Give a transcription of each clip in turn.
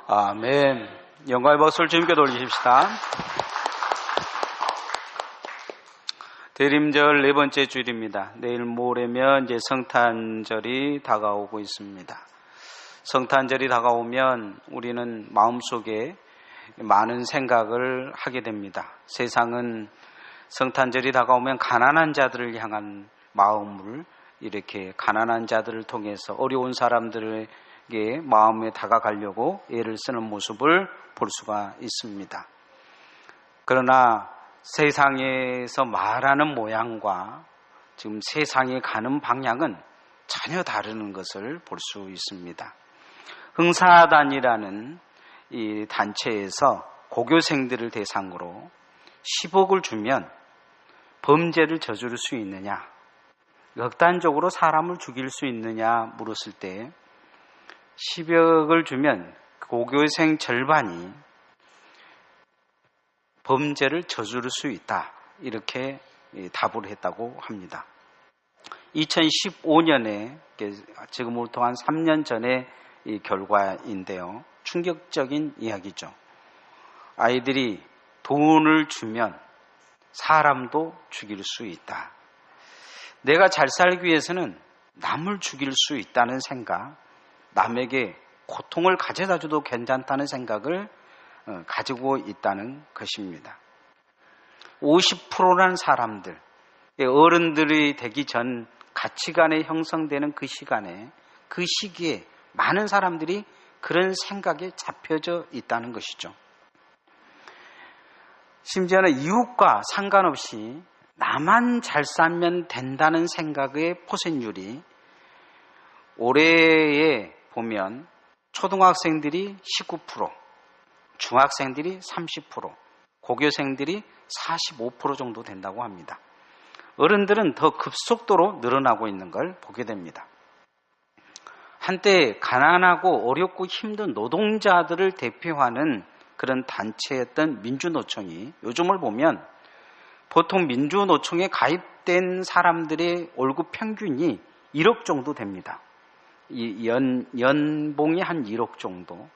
아멘. 영광의 박수를 주님께 돌리십시다. 대림절 네 번째 주일입니다. 내일 모레면 이제 성탄절이 다가오고 있습니다. 성탄절이 다가오면 우리는 마음속에 많은 생각을 하게 됩니다. 세상은 성탄절이 다가오면 가난한 자들을 향한 마음을 이렇게 가난한 자들을 통해서 어려운 사람들에게 마음에 다가가려고 애를 쓰는 모습을 볼 수가 있습니다. 그러나 세상에서 말하는 모양과 지금 세상에 가는 방향은 전혀 다른 것을 볼 수 있습니다. 흥사단이라는 이 단체에서 고교생들을 대상으로 10억을 주면 범죄를 저지를 수 있느냐, 극단적으로 사람을 죽일 수 있느냐 물었을 때 10억을 주면 고교생 절반이 범죄를 저지를 수 있다, 이렇게 답을 했다고 합니다. 2015년에 지금부터 한 3년 전의 이 결과인데요, 충격적인 이야기죠. 아이들이 돈을 주면 사람도 죽일 수 있다. 내가 잘 살기 위해서는 남을 죽일 수 있다는 생각, 남에게 고통을 가져다 줘도 괜찮다는 생각을 가지고 있다는 것입니다. 50%라는 사람들, 어른들이 되기 전 가치관에 형성되는 그 시간에, 그 시기에 많은 사람들이 그런 생각에 잡혀져 있다는 것이죠. 심지어는 이웃과 상관없이 나만 잘 살면 된다는 생각의 포생률이 올해에 보면 초등학생들이 19%, 중학생들이 30%, 고교생들이 45% 정도 된다고 합니다. 어른들은 더 급속도로 늘어나고 있는 걸 보게 됩니다. 한때 가난하고 어렵고 힘든 노동자들을 대표하는 그런 단체였던 민주노총이 요즘을 보면 보통 민주노총에 가입된 사람들의 월급 평균이 1억 정도 됩니다. 연봉이 한 1억 정도.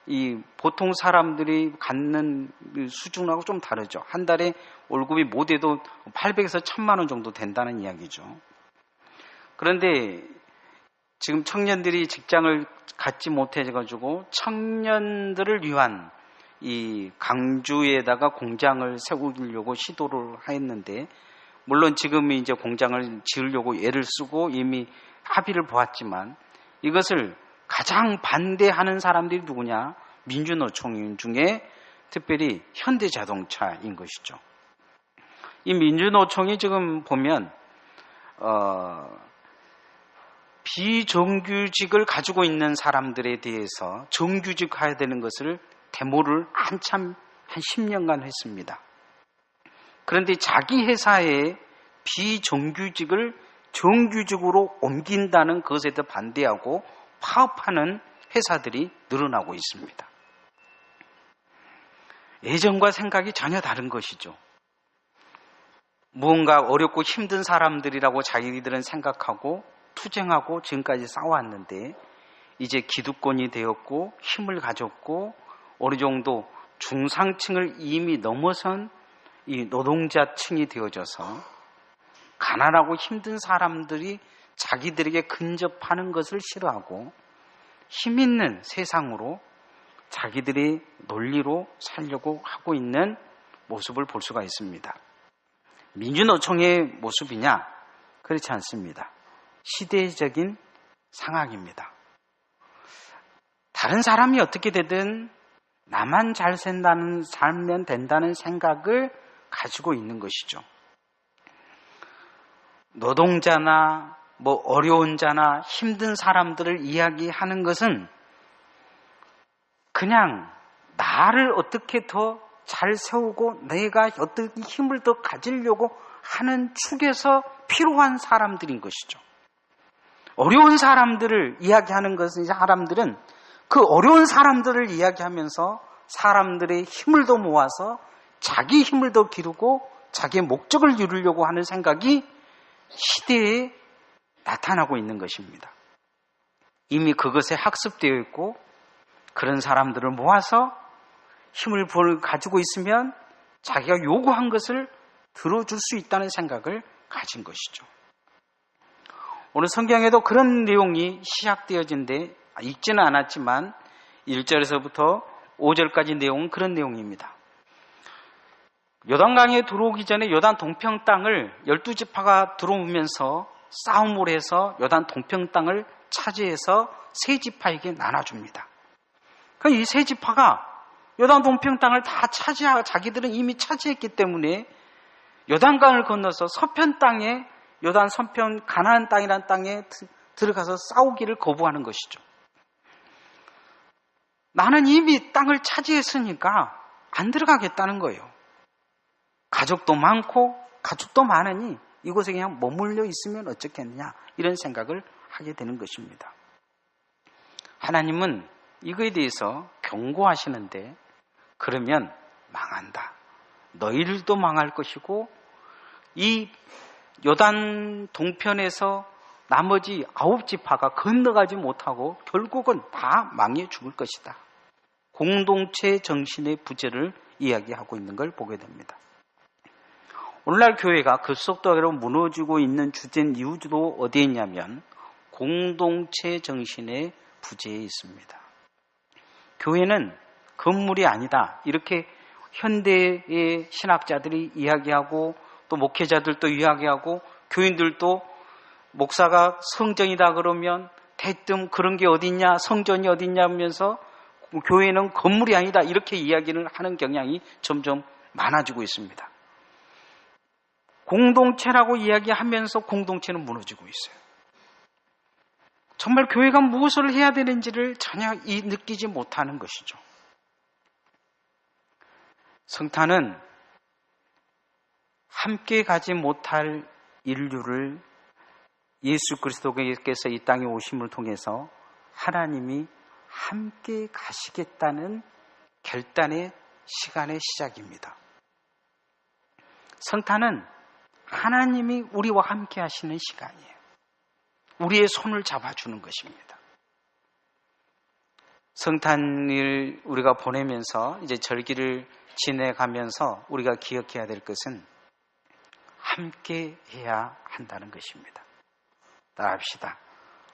이 보통 사람들이 갖는 수준하고 좀 다르죠. 한 달에 월급이 못해도 800에서 1000만 원 정도 된다는 이야기죠. 그런데 지금 청년들이 직장을 갖지 못해가지고 청년들을 위한 이 강주에다가 공장을 세우려고 시도를 했는데, 물론 지금 이제 공장을 지으려고 애를 쓰고 이미 합의를 보았지만 이것을 가장 반대하는 사람들이 누구냐? 민주노총 중에 특별히 현대자동차인 것이죠. 이 민주노총이 지금 보면 비정규직을 가지고 있는 사람들에 대해서 정규직화해야 되는 것을 데모를 한참 한 10년간 했습니다. 그런데 자기 회사의 비정규직을 정규직으로 옮긴다는 것에 대해 반대하고 파업하는 회사들이 늘어나고 있습니다. 예전과 생각이 전혀 다른 것이죠. 무언가 어렵고 힘든 사람들이라고 자기들은 생각하고 투쟁하고 지금까지 싸워왔는데, 이제 기득권이 되었고 힘을 가졌고 어느 정도 중상층을 이미 넘어선 이 노동자층이 되어져서 가난하고 힘든 사람들이 자기들에게 근접하는 것을 싫어하고 힘 있는 세상으로 자기들의 논리로 살려고 하고 있는 모습을 볼 수가 있습니다. 민주노총의 모습이냐? 그렇지 않습니다. 시대적인 상황입니다. 다른 사람이 어떻게 되든 나만 잘 살면 된다는 생각을 가지고 있는 것이죠. 노동자나 어려운 자나 힘든 사람들을 이야기하는 것은 그냥 나를 어떻게 더 잘 세우고 내가 어떻게 힘을 더 가지려고 하는 축에서 필요한 사람들인 것이죠. 어려운 사람들을 이야기하는 것은, 사람들은 그 어려운 사람들을 이야기하면서 사람들의 힘을 더 모아서 자기 힘을 더 기르고 자기의 목적을 이루려고 하는 생각이 시대에 나타나고 있는 것입니다. 이미 그것에 학습되어 있고 그런 사람들을 모아서 힘을 가지고 있으면 자기가 요구한 것을 들어줄 수 있다는 생각을 가진 것이죠. 오늘 성경에도 그런 내용이 시작되어진데 읽지는 않았지만 1절에서부터 5절까지 내용은 그런 내용입니다. 요단강에 들어오기 전에 요단 동평 땅을 12지파가 들어오면서 싸움을 해서 요단 동평 땅을 차지해서 세 지파에게 나눠줍니다. 이 세 지파가 요단 동평 땅을 다 자기들은 이미 차지했기 때문에 요단강을 건너서 서편 땅에 요단 서편 가나안 땅이라는 땅에 들어가서 싸우기를 거부하는 것이죠. 나는 이미 땅을 차지했으니까 안 들어가겠다는 거예요. 가족도 많고 가축도 많으니 이곳에 그냥 머물러 있으면 어쩌겠느냐 이런 생각을 하게 되는 것입니다. 하나님은 이거에 대해서 경고하시는데 그러면 망한다. 너희들도 망할 것이고 이 요단 동편에서 나머지 9지파가 건너가지 못하고 결국은 다 망해 죽을 것이다. 공동체 정신의 부재를 이야기하고 있는 걸 보게 됩니다. 오늘날 교회가 급속도로 무너지고 있는 주된 이유도 어디에 있냐면 공동체 정신의 부재에 있습니다. 교회는 건물이 아니다. 이렇게 현대의 신학자들이 이야기하고 또 목회자들도 이야기하고 교인들도 목사가 성전이다 그러면 대뜸 그런 게 어딨냐, 성전이 어딨냐 하면서 교회는 건물이 아니다. 이렇게 이야기를 하는 경향이 점점 많아지고 있습니다. 공동체라고 이야기하면서 공동체는 무너지고 있어요. 정말 교회가 무엇을 해야 되는지를 전혀 느끼지 못하는 것이죠. 성탄은 함께 가지 못할 인류를 예수 그리스도께서 이 땅에 오심을 통해서 하나님이 함께 가시겠다는 결단의 시간의 시작입니다. 성탄은 하나님이 우리와 함께 하시는 시간이에요. 우리의 손을 잡아주는 것입니다. 성탄을 우리가 보내면서 이제 절기를 지내가면서 우리가 기억해야 될 것은 함께 해야 한다는 것입니다. 따라합시다.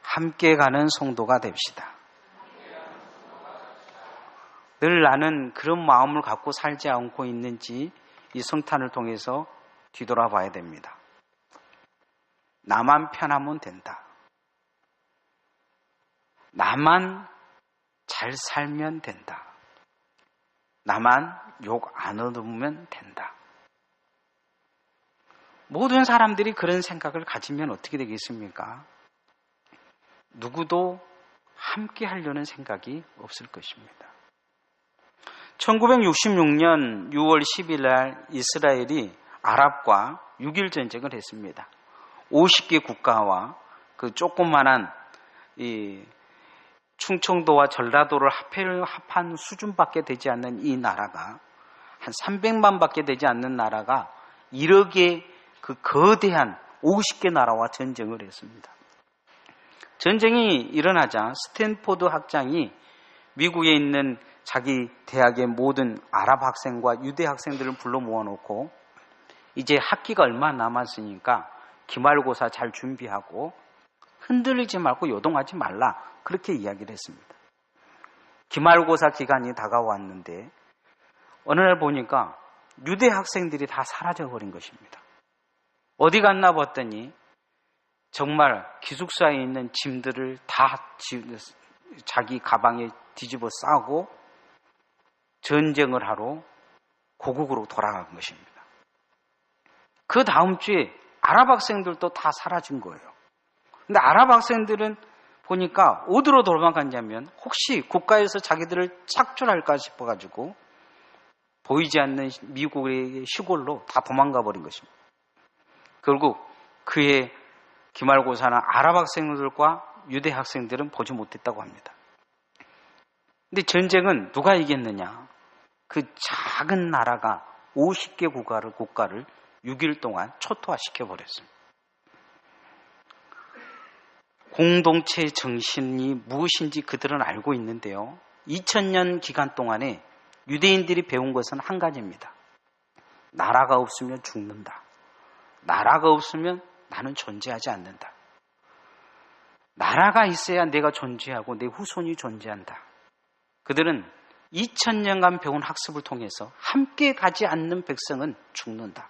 함께 가는 성도가 됩시다. 늘 나는 그런 마음을 갖고 살지 않고 있는지 이 성탄을 통해서 뒤돌아봐야 됩니다. 나만 편하면 된다. 나만 잘 살면 된다. 나만 욕 안 얻으면 된다. 모든 사람들이 그런 생각을 가지면 어떻게 되겠습니까? 누구도 함께 하려는 생각이 없을 것입니다. 1966년 6월 10일 날 이스라엘이 아랍과 6.1 전쟁을 했습니다. 50개 국가와 그 조그만한 이 충청도와 전라도를 합한 수준밖에 되지 않는 이 나라가 한 300만 밖에 되지 않는 나라가 1억의 그 거대한 50개 나라와 전쟁을 했습니다. 전쟁이 일어나자 스탠포드 학장이 미국에 있는 자기 대학의 모든 아랍 학생과 유대 학생들을 불러 모아놓고 이제 학기가 얼마 남았으니까 기말고사 잘 준비하고 흔들리지 말고 요동하지 말라 그렇게 이야기를 했습니다. 기말고사 기간이 다가왔는데 어느 날 보니까 유대 학생들이 다 사라져버린 것입니다. 어디 갔나 봤더니 정말 기숙사에 있는 짐들을 다 자기 가방에 뒤집어 싸고 전쟁을 하러 고국으로 돌아간 것입니다. 그 다음 주에 아랍 학생들도 다 사라진 거예요. 근데 아랍 학생들은 보니까 어디로 도망갔냐면 혹시 국가에서 자기들을 착출할까 싶어가지고 보이지 않는 미국의 시골로 다 도망가 버린 것입니다. 결국 그의 기말고사는 아랍 학생들과 유대 학생들은 보지 못했다고 합니다. 근데 전쟁은 누가 이겼느냐? 그 작은 나라가 50개 국가를 6일 동안 초토화시켜버렸습니다. 공동체 정신이 무엇인지 그들은 알고 있는데요. 2000년 기간 동안에 유대인들이 배운 것은 한 가지입니다. 나라가 없으면 죽는다. 나라가 없으면 나는 존재하지 않는다. 나라가 있어야 내가 존재하고 내 후손이 존재한다. 그들은 2000년간 배운 학습을 통해서 함께 가지 않는 백성은 죽는다.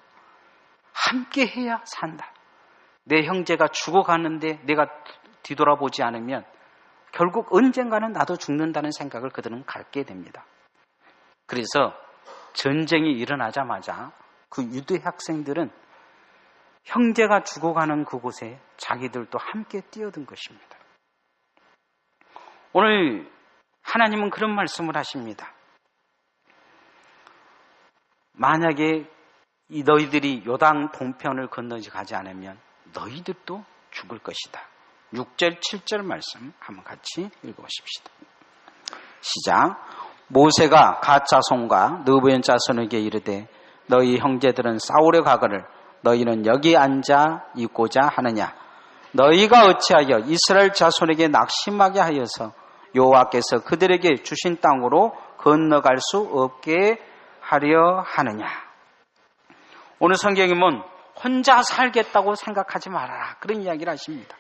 함께 해야 산다. 내 형제가 죽어가는데 내가 뒤돌아보지 않으면 결국 언젠가는 나도 죽는다는 생각을 그들은 갖게 됩니다. 그래서 전쟁이 일어나자마자 그 유대 학생들은 형제가 죽어가는 그곳에 자기들도 함께 뛰어든 것입니다. 오늘 하나님은 그런 말씀을 하십니다. 만약에 너희들이 요단 동편을 건너지 가지 않으면 너희들도 죽을 것이다. 6절, 7절 말씀 한번 같이 읽어보십시다. 시작. 모세가 갓 자손과 느부연 자손에게 이르되 너희 형제들은 싸우려 가거늘 너희는 여기 앉아 있고자 하느냐. 너희가 어찌하여 이스라엘 자손에게 낙심하게 하여서 여호와께서 그들에게 주신 땅으로 건너갈 수 없게 하려 하느냐. 오늘 성경에 보면 혼자 살겠다고 생각하지 말아라. 그런 이야기를 하십니다.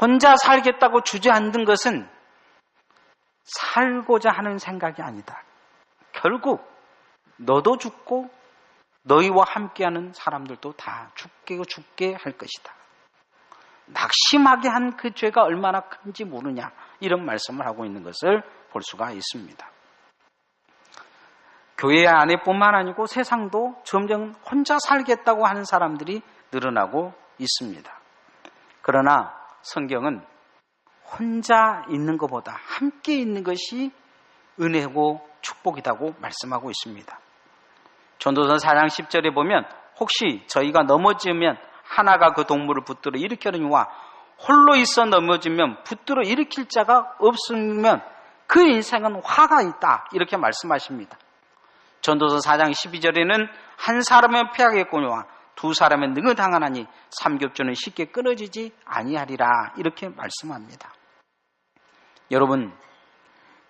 혼자 살겠다고 주저앉은 것은 살고자 하는 생각이 아니다. 결국 너도 죽고 너희와 함께하는 사람들도 다 죽게 할 것이다. 낙심하게 한 그 죄가 얼마나 큰지 모르냐. 이런 말씀을 하고 있는 것을 볼 수가 있습니다. 교회 안에뿐만 아니고 세상도 점점 혼자 살겠다고 하는 사람들이 늘어나고 있습니다. 그러나 성경은 혼자 있는 것보다 함께 있는 것이 은혜고 축복이라고 말씀하고 있습니다. 전도서 4장 10절에 보면 혹시 저희가 넘어지면 하나가 그 동물을 붙들어 일으켜느니와 홀로 있어 넘어지면 붙들어 일으킬 자가 없으면 그 인생은 화가 있다. 이렇게 말씀하십니다. 전도서 4장 12절에는 한 사람은 패하겠거니와 두 사람은 능히 삼겹줄은 쉽게 끊어지지 아니하리라. 이렇게 말씀합니다. 여러분,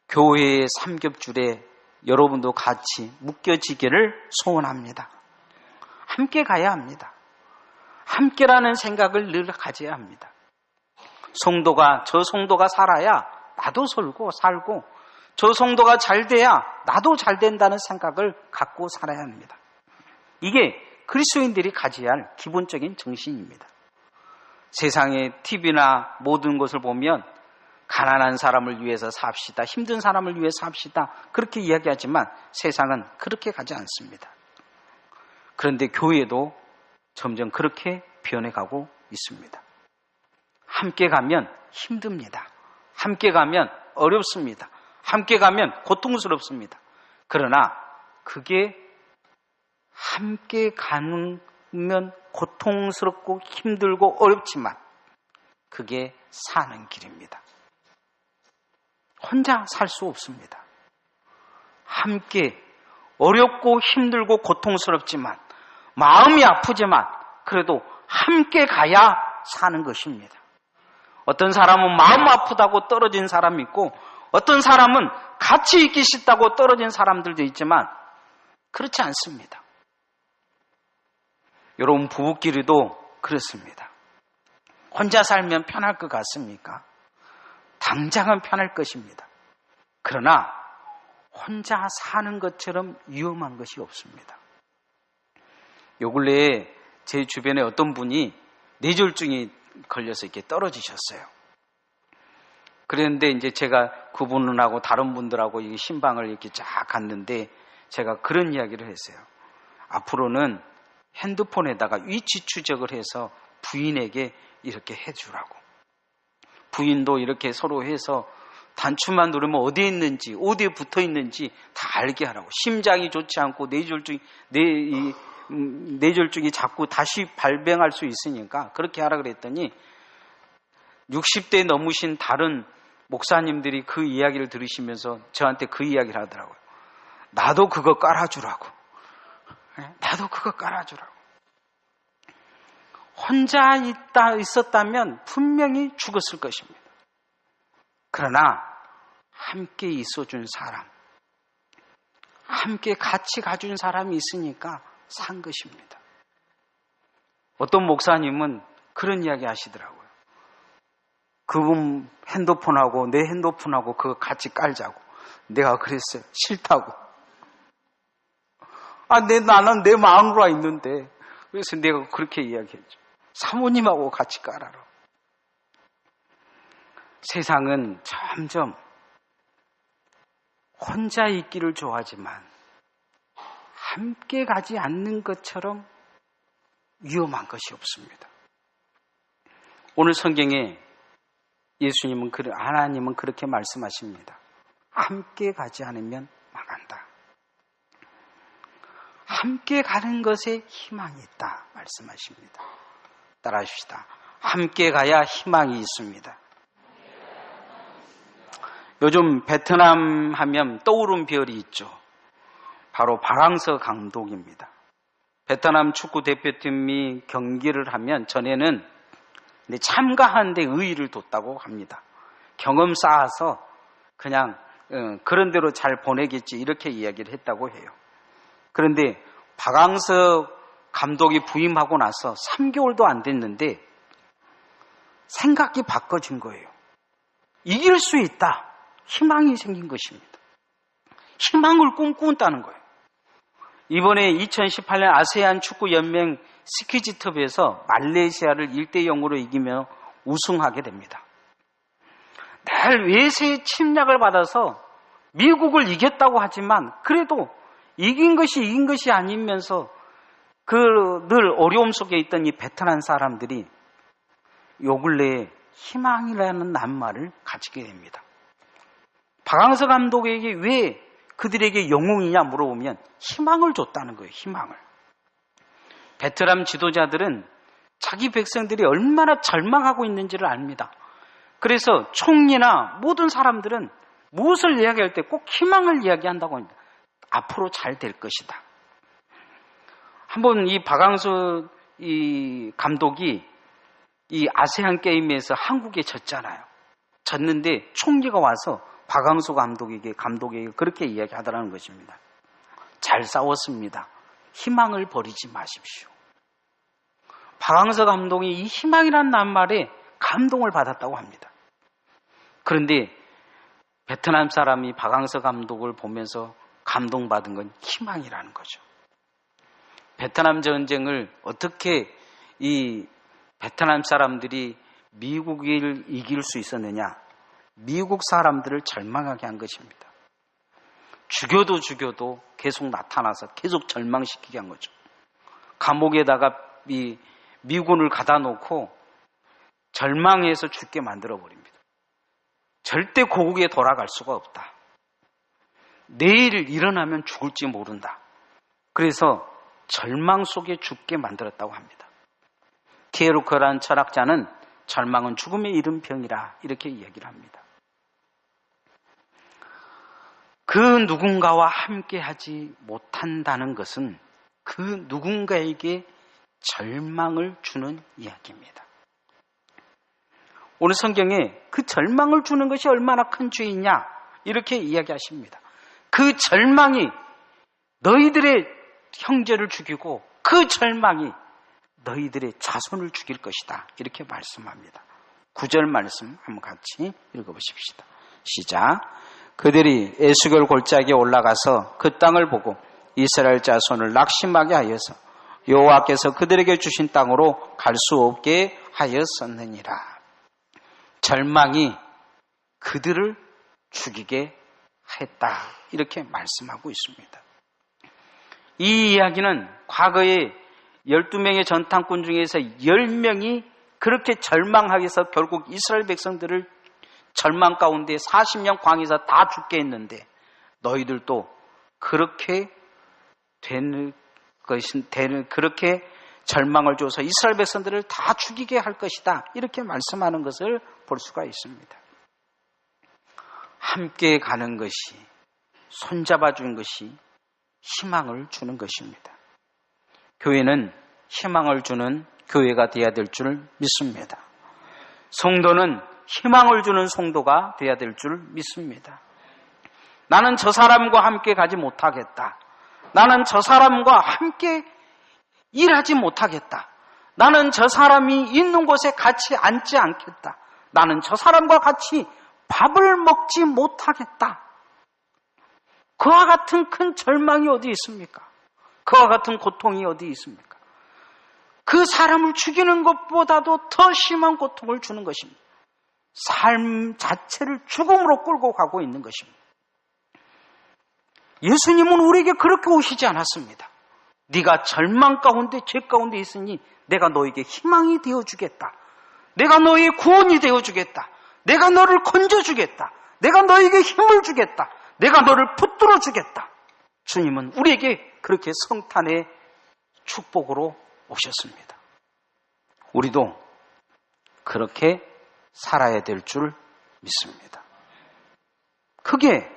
교회의 삼겹줄에 여러분도 같이 묶여지기를 소원합니다. 함께 가야 합니다. 함께라는 생각을 늘 가져야 합니다. 저 성도가 살아야 나도 살고 저 성도가 잘 돼야 나도 잘 된다는 생각을 갖고 살아야 합니다. 이게 그리스도인들이 가져야 할 기본적인 정신입니다. 세상의 TV나 모든 것을 보면 가난한 사람을 위해서 삽시다, 힘든 사람을 위해서 삽시다 그렇게 이야기하지만 세상은 그렇게 가지 않습니다. 그런데 교회도 점점 그렇게 변해가고 있습니다. 함께 가면 힘듭니다. 함께 가면 어렵습니다. 함께 가면 고통스럽습니다. 그러나 그게 함께 가면 고통스럽고 힘들고 어렵지만 그게 사는 길입니다. 혼자 살 수 없습니다. 함께 어렵고 힘들고 고통스럽지만 마음이 아프지만 그래도 함께 가야 사는 것입니다. 어떤 사람은 마음 아프다고 떨어진 사람이 있고 어떤 사람은 같이 있기 싫다고 떨어진 사람들도 있지만 그렇지 않습니다. 여러분, 부부끼리도 그렇습니다. 혼자 살면 편할 것 같습니까? 당장은 편할 것입니다. 그러나 혼자 사는 것처럼 위험한 것이 없습니다. 요 근래에 제 주변에 어떤 분이 뇌졸중이 걸려서 이렇게 떨어지셨어요. 그랬는데 이제 제가 그분하고 다른 분들하고 이 신방을 이렇게 쫙 갔는데 제가 그런 이야기를 했어요. 앞으로는 핸드폰에다가 위치 추적을 해서 부인에게 이렇게 해주라고. 부인도 이렇게 서로 해서 단추만 누르면 어디에 있는지, 어디에 붙어 있는지 다 알게 하라고. 심장이 좋지 않고 뇌졸중이 자꾸 다시 발병할 수 있으니까 그렇게 하라 그랬더니 60대 넘으신 다른 목사님들이 그 이야기를 들으시면서 저한테 그 이야기를 하더라고요. 나도 그거 깔아주라고. 나도 그거 깔아주라고. 혼자 있었다면 분명히 죽었을 것입니다. 그러나 함께 있어준 사람, 함께 같이 가준 사람이 있으니까 산 것입니다. 어떤 목사님은 그런 이야기 하시더라고요. 그분 핸드폰하고 내 핸드폰하고 그거 같이 깔자고. 내가 그랬어요. 싫다고. 나는 내 마음으로 있는데. 그래서 내가 그렇게 이야기했죠. 사모님하고 같이 깔아라. 세상은 점점 혼자 있기를 좋아하지만 함께 가지 않는 것처럼 위험한 것이 없습니다. 오늘 성경에 하나님은 그렇게 말씀하십니다. 함께 가지 않으면 망한다. 함께 가는 것에 희망이 있다 말씀하십니다. 따라하십시다. 함께 가야 희망이 있습니다. 요즘 베트남 하면 떠오른 별이 있죠. 바로 박항서 감독입니다. 베트남 축구 대표팀이 경기를 하면 전에는 참가하는데 의의를 뒀다고 합니다. 경험 쌓아서 그냥 그런 대로 잘 보내겠지 이렇게 이야기를 했다고 해요. 그런데 박항서 감독이 부임하고 나서 3개월도 안 됐는데 생각이 바꿔진 거예요. 이길 수 있다. 희망이 생긴 것입니다. 희망을 꿈꾼다는 거예요. 이번에 2018년 아세안 축구연맹 스키지톱에서 말레이시아를 1대0으로 이기며 우승하게 됩니다. 늘 외세의 침략을 받아서 미국을 이겼다고 하지만 그래도 이긴 것이 아니면서 늘 어려움 속에 있던 이 베트남 사람들이 요 근래에 희망이라는 낱말을 가지게 됩니다. 박항서 감독에게 왜 그들에게 영웅이냐 물어보면 희망을 줬다는 거예요. 희망을. 베트남 지도자들은 자기 백성들이 얼마나 절망하고 있는지를 압니다. 그래서 총리나 모든 사람들은 무엇을 이야기할 때 꼭 희망을 이야기한다고 합니다. 앞으로 잘 될 것이다. 한번 이 박항서 이 감독이 이 아세안 게임에서 한국에 졌잖아요. 졌는데 총리가 와서 박항서 감독에게 그렇게 이야기하더라는 것입니다. 잘 싸웠습니다. 희망을 버리지 마십시오. 박항서 감독이 이 희망이라는 낱말에 감동을 받았다고 합니다. 그런데 베트남 사람이 박항서 감독을 보면서 감동받은 건 희망이라는 거죠. 베트남 전쟁을 어떻게 이 베트남 사람들이 미국을 이길 수 있었느냐? 미국 사람들을 절망하게 한 것입니다. 죽여도 계속 나타나서 계속 절망시키게 한 거죠. 감옥에다가 이 미군을 가다 놓고 절망해서 죽게 만들어 버립니다. 절대 고국에 돌아갈 수가 없다. 내일 일어나면 죽을지 모른다. 그래서 절망 속에 죽게 만들었다고 합니다. 키에루크라는 철학자는 절망은 죽음의 이른병이라 이렇게 이야기를 합니다. 그 누군가와 함께하지 못한다는 것은 그 누군가에게 절망을 주는 이야기입니다. 오늘 성경에 그 절망을 주는 것이 얼마나 큰 죄이냐 이렇게 이야기하십니다. 그 절망이 너희들의 형제를 죽이고 그 절망이 너희들의 자손을 죽일 것이다 이렇게 말씀합니다. 9절 말씀 한번 같이 읽어보십시다. 시작. 그들이 에스겔 골짜기에 올라가서 그 땅을 보고 이스라엘 자손을 낙심하게 하여서 여호와께서 그들에게 주신 땅으로 갈 수 없게 하였었느니라. 절망이 그들을 죽이게 했다 이렇게 말씀하고 있습니다. 이 이야기는 과거에 12명의 전탄꾼 중에서 10명이 그렇게 절망하게 해서 결국 이스라엘 백성들을 절망 가운데 40년 광에서 다 죽게 했는데 너희들도 그렇게 그렇게 절망을 줘서 이스라엘 백성들을 다 죽이게 할 것이다 이렇게 말씀하는 것을 볼 수가 있습니다. 함께 가는 것이 손잡아 주는 것이 희망을 주는 것입니다. 교회는 희망을 주는 교회가 되어야 될 줄 믿습니다. 성도는 희망을 주는 성도가 되어야 될 줄 믿습니다. 나는 저 사람과 함께 가지 못하겠다. 나는 저 사람과 함께 일하지 못하겠다. 나는 저 사람이 있는 곳에 같이 앉지 않겠다. 나는 저 사람과 같이 밥을 먹지 못하겠다. 그와 같은 큰 절망이 어디 있습니까? 그와 같은 고통이 어디 있습니까? 그 사람을 죽이는 것보다도 더 심한 고통을 주는 것입니다. 삶 자체를 죽음으로 끌고 가고 있는 것입니다. 예수님은 우리에게 그렇게 오시지 않았습니다. 네가 절망 가운데 죄 가운데 있으니 내가 너에게 희망이 되어주겠다. 내가 너의 구원이 되어주겠다. 내가 너를 건져주겠다. 내가 너에게 힘을 주겠다. 내가 너를 붙들어 주겠다. 주님은 우리에게 그렇게 성탄의 축복으로 오셨습니다. 우리도 그렇게 살아야 될 줄 믿습니다. 그게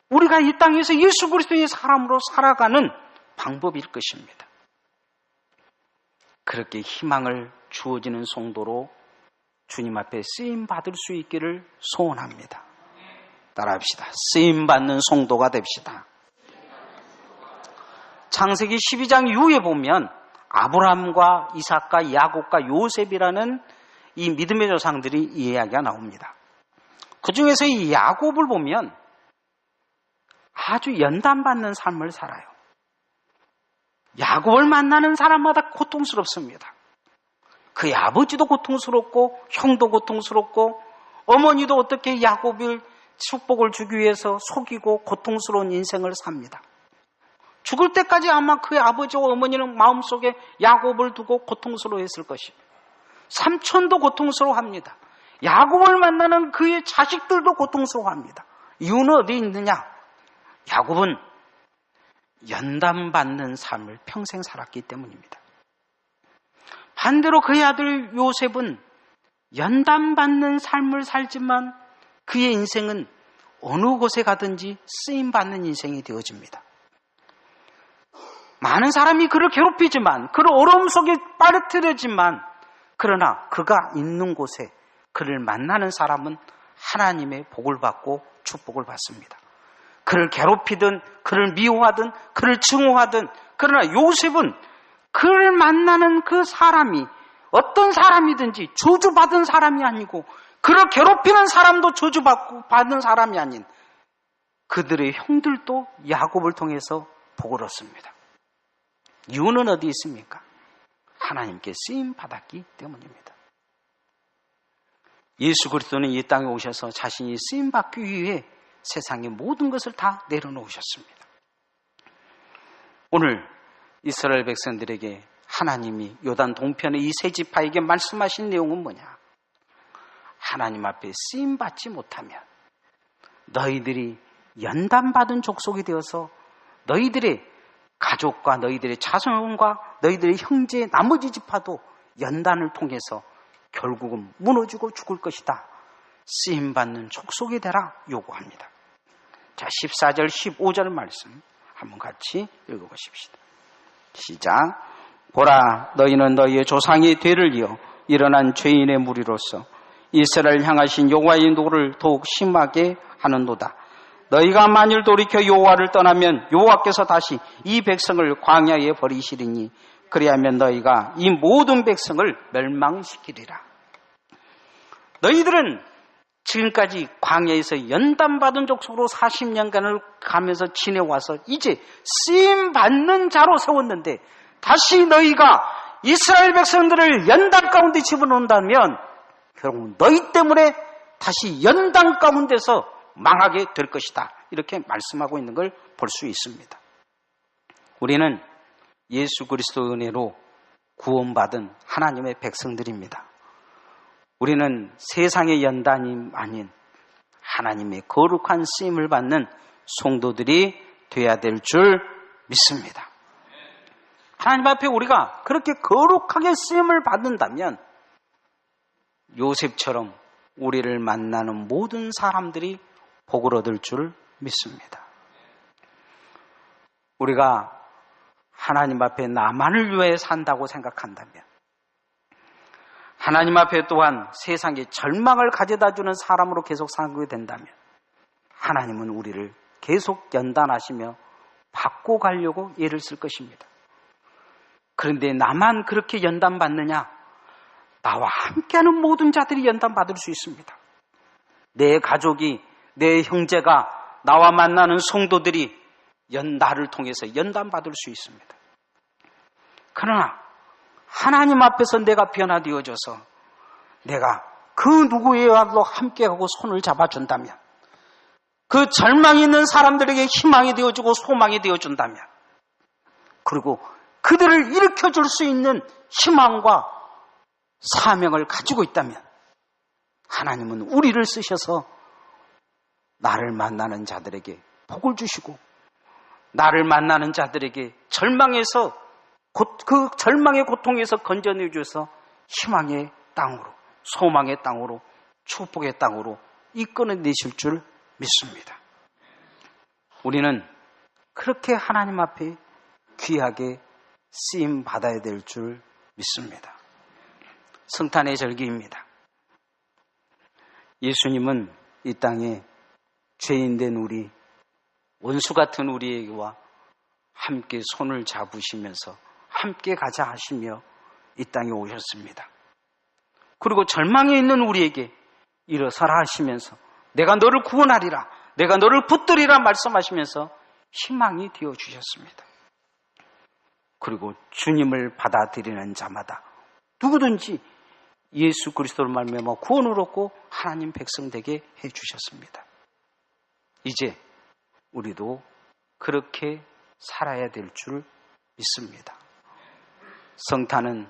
우리가 이 땅에서 예수 그리스도의 사람으로 살아가는 방법일 것입니다. 그렇게 희망을 주어지는 성도로 주님 앞에 쓰임받을 수 있기를 소원합니다. 따라합시다. 쓰임받는 성도가 됩시다. 창세기 12장 이후에 보면 아브라함과 이삭과 야곱과 요셉이라는 이 믿음의 조상들이 이야기가 나옵니다. 그 중에서 이 야곱을 보면 아주 연단받는 삶을 살아요. 야곱을 만나는 사람마다 고통스럽습니다. 그의 아버지도 고통스럽고 형도 고통스럽고 어머니도 어떻게 야곱을 축복을 주기 위해서 속이고 고통스러운 인생을 삽니다. 죽을 때까지 아마 그의 아버지와 어머니는 마음속에 야곱을 두고 고통스러워했을 것입니다. 삼촌도 고통스러워합니다. 야곱을 만나는 그의 자식들도 고통스러워합니다. 이유는 어디 있느냐? 야곱은 연단받는 삶을 평생 살았기 때문입니다. 반대로 그의 아들 요셉은 연단받는 삶을 살지만 그의 인생은 어느 곳에 가든지 쓰임받는 인생이 되어집니다. 많은 사람이 그를 괴롭히지만, 그를 어려움 속에 빠뜨리지만, 그러나 그가 있는 곳에 그를 만나는 사람은 하나님의 복을 받고 축복을 받습니다. 그를 괴롭히든 그를 미워하든 그를 증오하든, 그러나 요셉은 그를 만나는 그 사람이 어떤 사람이든지 저주받은 사람이 아니고 그를 괴롭히는 사람도 저주받는 사람이 아닌 그들의 형들도 야곱을 통해서 복을 얻습니다. 이유는 어디 있습니까? 하나님께 쓰임받았기 때문입니다. 예수 그리스도는 이 땅에 오셔서 자신이 쓰임받기 위해 세상의 모든 것을 다 내려놓으셨습니다. 오늘 이스라엘 백성들에게 하나님이 요단 동편의 이 세 지파에게 말씀하신 내용은 뭐냐? 하나님 앞에 쓰임받지 못하면 너희들이 연단받은 족속이 되어서 너희들의 가족과 너희들의 자손과 너희들의 형제 나머지 지파도 연단을 통해서 결국은 무너지고 죽을 것이다. 쓰임받는 족속이 되라 요구합니다. 자, 14절 15절 말씀 한번 같이 읽어보십시다. 시작. 보라, 너희는 너희의 조상의 죄를 이어 일어난 죄인의 무리로서 이스라엘 향하신 여호와의 노를 더욱 심하게 하는도다. 너희가 만일 돌이켜 여호와를 떠나면 여호와께서 다시 이 백성을 광야에 버리시리니 그리하면 너희가 이 모든 백성을 멸망시키리라. 너희들은 지금까지 광야에서 연단받은 족속으로 40년간을 가면서 지내와서 이제 쓰임받는 자로 세웠는데 다시 너희가 이스라엘 백성들을 연단 가운데 집어넣는다면 결국 너희 때문에 다시 연단 가운데서 망하게 될 것이다. 이렇게 말씀하고 있는 걸 볼 수 있습니다. 우리는 예수 그리스도의 은혜로 구원받은 하나님의 백성들입니다. 우리는 세상의 연단이 아닌 하나님의 거룩한 쓰임을 받는 성도들이 되어야 될 줄 믿습니다. 하나님 앞에 우리가 그렇게 거룩하게 쓰임을 받는다면 요셉처럼 우리를 만나는 모든 사람들이 복을 얻을 줄 믿습니다. 우리가 하나님 앞에 나만을 위해 산다고 생각한다면, 하나님 앞에 또한 세상에 절망을 가져다 주는 사람으로 계속 살게 된다면 하나님은 우리를 계속 연단하시며 받고 가려고 애를 쓸 것입니다. 그런데 나만 그렇게 연단받느냐? 나와 함께하는 모든 자들이 연단받을 수 있습니다. 내 가족이, 내 형제가, 나와 만나는 성도들이 나를 통해서 연단받을 수 있습니다. 그러나 하나님 앞에서 내가 변화되어져서 내가 그 누구에게라도 함께하고 손을 잡아준다면, 그 절망이 있는 사람들에게 희망이 되어주고 소망이 되어준다면, 그리고 그들을 일으켜줄 수 있는 희망과 사명을 가지고 있다면, 하나님은 우리를 쓰셔서 나를 만나는 자들에게 복을 주시고, 나를 만나는 자들에게 절망에서, 그 절망의 고통에서 건져내 주셔서 희망의 땅으로, 소망의 땅으로, 축복의 땅으로 이끌어내실 줄 믿습니다. 우리는 그렇게 하나님 앞에 귀하게 쓰임 받아야 될 줄 믿습니다. 성탄의 절기입니다. 예수님은 이 땅에 죄인된 우리, 원수 같은 우리에게와 함께 손을 잡으시면서 함께 가자 하시며 이 땅에 오셨습니다. 그리고 절망에 있는 우리에게 일어서라 하시면서 내가 너를 구원하리라, 내가 너를 붙들리라 말씀하시면서 희망이 되어주셨습니다. 그리고 주님을 받아들이는 자마다 누구든지 예수 그리스도를 말미암아 구원을 얻고 하나님 백성 되게 해주셨습니다. 이제 우리도 그렇게 살아야 될 줄 믿습니다. 성탄은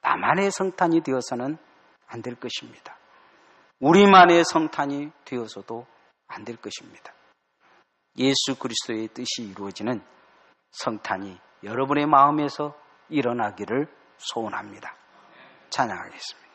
나만의 성탄이 되어서는 안 될 것입니다. 우리만의 성탄이 되어서도 안 될 것입니다. 예수 그리스도의 뜻이 이루어지는 성탄이 여러분의 마음에서 일어나기를 소원합니다. 찬양하겠습니다.